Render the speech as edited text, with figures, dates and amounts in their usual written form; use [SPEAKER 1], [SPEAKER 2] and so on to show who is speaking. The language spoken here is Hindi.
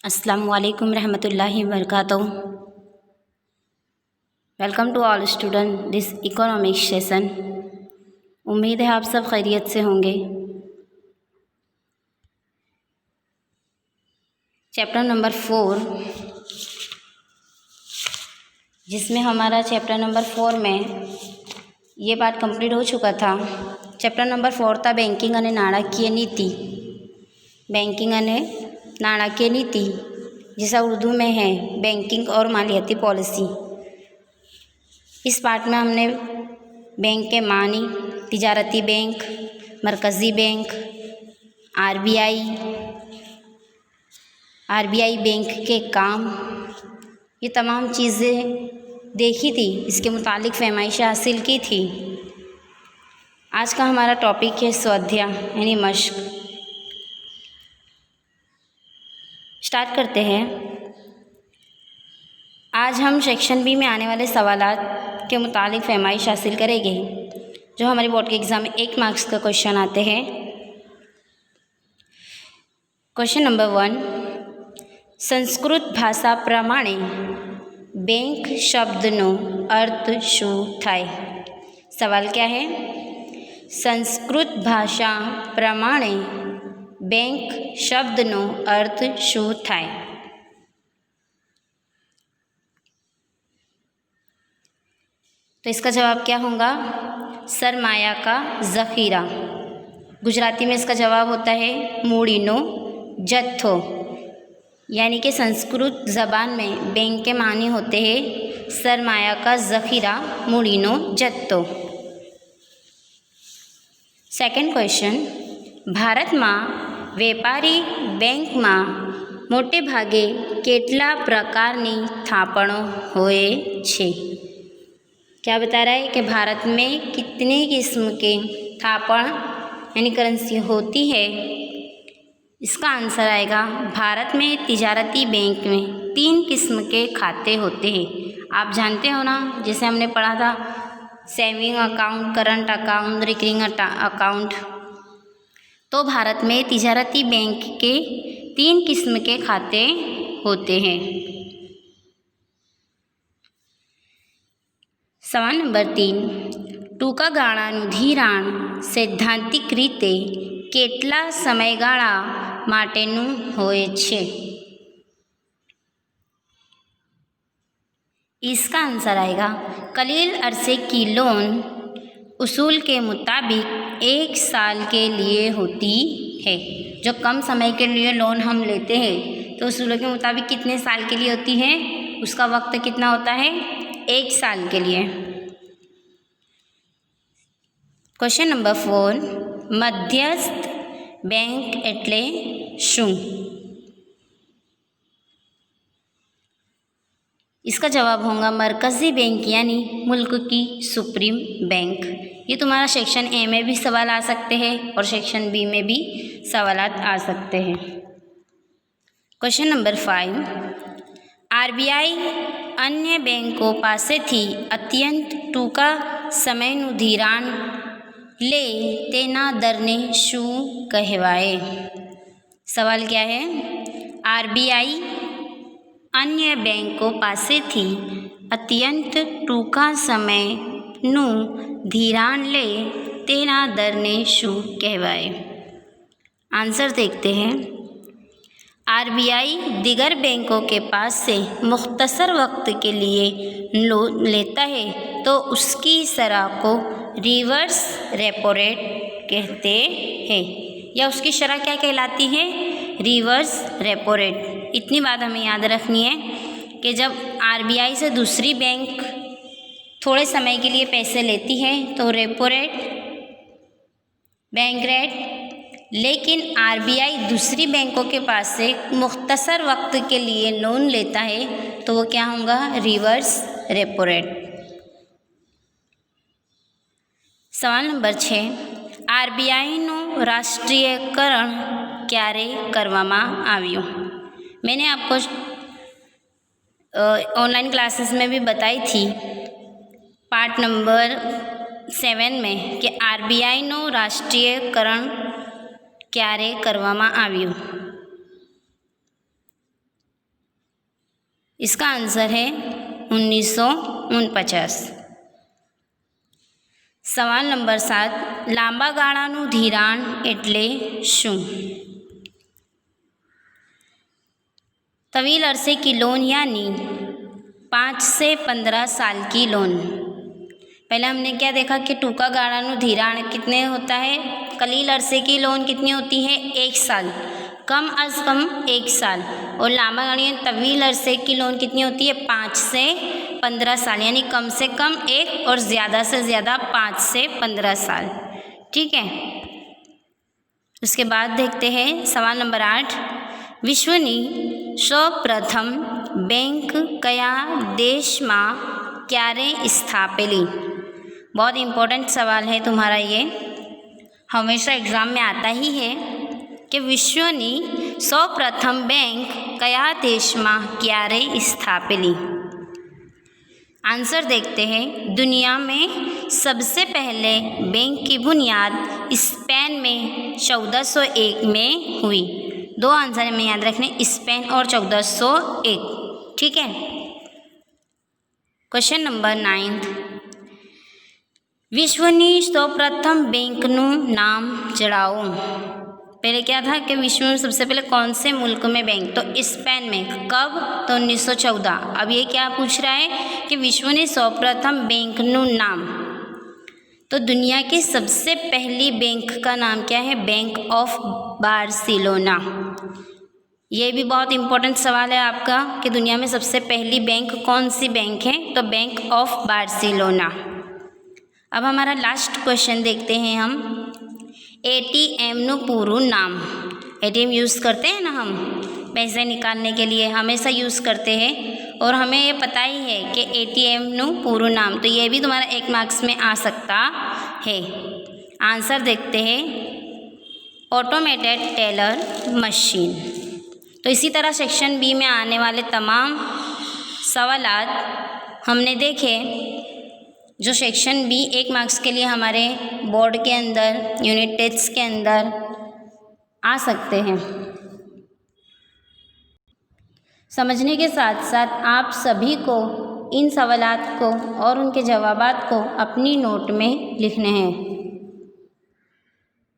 [SPEAKER 1] अस्सलामुअलैकुम रहमतुल्लाहि वबरकातुहू। Welcome to all student this economics session. उम्मीद है आप सब खैरियत से होंगे। चैप्टर नंबर 4, जिसमें हमारा चैप्टर नंबर 4 में ये पार्ट कंप्लीट हो चुका था। चैप्टर नंबर 4 था बैंकिंग અને નાણાકીય नीति। बैंकिंग અને नाણાकीय नीति, जिसे उर्दू में है बैंकिंग और मालियाती पॉलिसी। इस पार्ट में हमने बैंक के मानी, तिजारती बैंक, मरकज़ी बैंक, आरबीआई बैंक के काम, ये तमाम चीज़ें देखी थी, इसके मुतालिक फहमाइशें हासिल की थी। आज का हमारा टॉपिक है स्वाध्याय यानी मश्क। स्टार्ट करते हैं। आज हम सेक्शन बी में आने वाले सवालात के मुतालिक फहमाइश हासिल करेंगे, जो हमारे बोर्ड के एग्ज़ाम में 1 मार्क्स का क्वेश्चन आते हैं। क्वेश्चन नंबर 1, संस्कृत भाषा प्रमाणे बैंक शब्दનો अर्थ શું થાય? सवाल क्या है? संस्कृत भाषा प्रमाणे बैंक शब्दનો अर्थ શું થાય? तो इसका जवाब क्या होगा? सरमाया का ज़ख़ीरा। गुजराती में इसका जवाब होता है मूड़ीनो जत्थो। यानी कि संस्कृत ज़बान में बैंक के मानी होते हैं सरमाया का ज़ख़ीरा, मूड़ीनो जत्थो। सेकंड क्वेश्चन, भारत में वेपारी बैंक में मोटे भागे केटला प्रकारनी थापणो होय छे? क्या बता रहा है कि भारत में कितने किस्म के थापण यानी करेंसी होती है? इसका आंसर आएगा, भारत में तिजारती बैंक में 3 किस्म के खाते होते हैं। आप जानते हो ना, जैसे हमने पढ़ा था saving account, current account, recurring account. तो भारत में तिजारती बैंक के 3 किस्म के खाते होते हैं। सवाल नंबर 3, टूंका गाळानुं धिराण सैद्धांतिक रीते केटला समयगाळा माटेनुं होय छे? इसका आंसर आएगा, कलील अरसे की लोन उसूल के मुताबिक 1 साल के लिए होती है। जो कम समय के लिए लोन हम लेते हैं तो उसूलों के मुताबिक कितने साल के लिए होती है? उसका वक्त कितना होता है? 1 साल के लिए। क्वेश्चन नंबर 4, मध्यस्थ बैंक एटले शुं? इसका जवाब होगा मरकज़ी बैंक यानी मुल्क की सुप्रीम बैंक। ये तुम्हारा सेक्शन ए में भी सवाल आ सकते हैं और सेक्शन बी में भी सवालात आ सकते हैं। क्वेश्चन नंबर 5, आरबीआई अन्य बैंकों पासेथी अत्यंत टूंका समयનું ધિરાણ ले तेना दरने शुं कहेवाय? सवाल क्या है? आरबीआई अन्य बैंकों पासेथी अत्यंत टूंका समयનું ધિરાણ ले तेना दरने शुं कहेवाय? आंसर देखते हैं। आरबीआई दिगर बैंकों के पास से मुख्तसर वक्त के लिए लोन लेता है तो उसकी शरह को रिवर्स रेपो रेट कहते हैं, या उसकी शरह क्या कहलाती है? Reverse repo rate. इतनी बात हमें याद रखनी है कि जब आरबीआई से दूसरी बैंक थोड़े समय के लिए पैसे लेती है तो रेपो रेट, बैंक रेट, लेकिन आरबीआई दूसरी बैंकों के पास से मुख्तसर वक्त के लिए लोन लेता है तो वो क्या होगा? Reverse repo rate. सवाल नंबर 6, आरबीआईનું राष्ट्रीयकरण क्यारे करवामां आव्युं? मैंने आपको ऑनलाइन क्लासेस में भी बताई थी पार्ट नंबर 7 में कि आरबीआईનું राष्ट्रीयकरण क्यारे करवामां आव्युं? इसका आंसर है 1949। सवाल नंबर 7, લાંબા ગાળાનું ધિરાણ એટલે શું? तवील अरसे की लोन यानी 5 से 15 साल की लोन। पहले हमने क्या देखा कि टूका गाड़ानु धिराण कितने होता है, कलील अरसे की लोन कितनी होती है, 1 साल, कम अज कम 1 साल, और लांबा गाड़ी तवील अरसे की लोन कितनी होती है, 5 से 15 साल, यानी कम से कम 1 और ज़्यादा से ज़्यादा 5 से 15 साल। ठीक है, उसके बाद देखते हैं सवाल नंबर 8, विश्वनी સૌપ્રથમ બેંક કયા દેશમાં ક્યારે સ્થાપેલી? बहुत इम्पोर्टेंट सवाल है तुम्हारा ये, हमेशा एग्ज़ाम में आता ही है कि विश्वनी સૌપ્રથમ बैंक कया देश में क्यारे स्थापेली? आंसर देखते हैं, दुनिया में सबसे पहले बैंक की बुनियाद स्पेन में 1401 में हुई। 2 आंसर हमें याद रखने, स्पेन और 1401। ठीक है, क्वेश्चन नंबर 9, विश्वनी સૌપ્રથમ બેંકનું नाम जણાવો। पहले क्या था कि विश्व में सबसे पहले कौन से मुल्क में बैंक, तो स्पेन में, कब, तो 1914। अब ये क्या पूछ रहा है कि विश्व ने સૌપ્રથમ બેંકનું नाम, तो दुनिया की सबसे पहली बैंक का नाम क्या है, बैंक ऑफ बार्सिलोना। ये भी बहुत इम्पोर्टेंट सवाल है आपका कि दुनिया में सबसे पहली बैंक कौन सी बैंक है, तो बैंक ऑफ बार्सिलोना। अब हमारा लास्ट क्वेश्चन देखते हैं हम, एटीएम नु पूरू नाम। एटीएम यूज़ करते हैं ना हम पैसे निकालने के लिए, हमेशा यूज़ करते हैं, और हमें ये पता ही है कि एटीएम नु पूरू नाम, तो ये भी तुम्हारा 1 मार्क्स में आ सकता है। आंसर देखते हैं, ऑटोमेटेड टेलर मशीन। तो इसी तरह सेक्शन बी में आने वाले तमाम सवालात हमने देखे जो सेक्शन बी 1 मार्क्स के लिए हमारे बोर्ड के अंदर, यूनिट टेस्ट के अंदर आ सकते हैं। समझने के साथ साथ आप सभी को इन सवालात को और उनके जवाबात को अपनी नोट में लिखने हैं।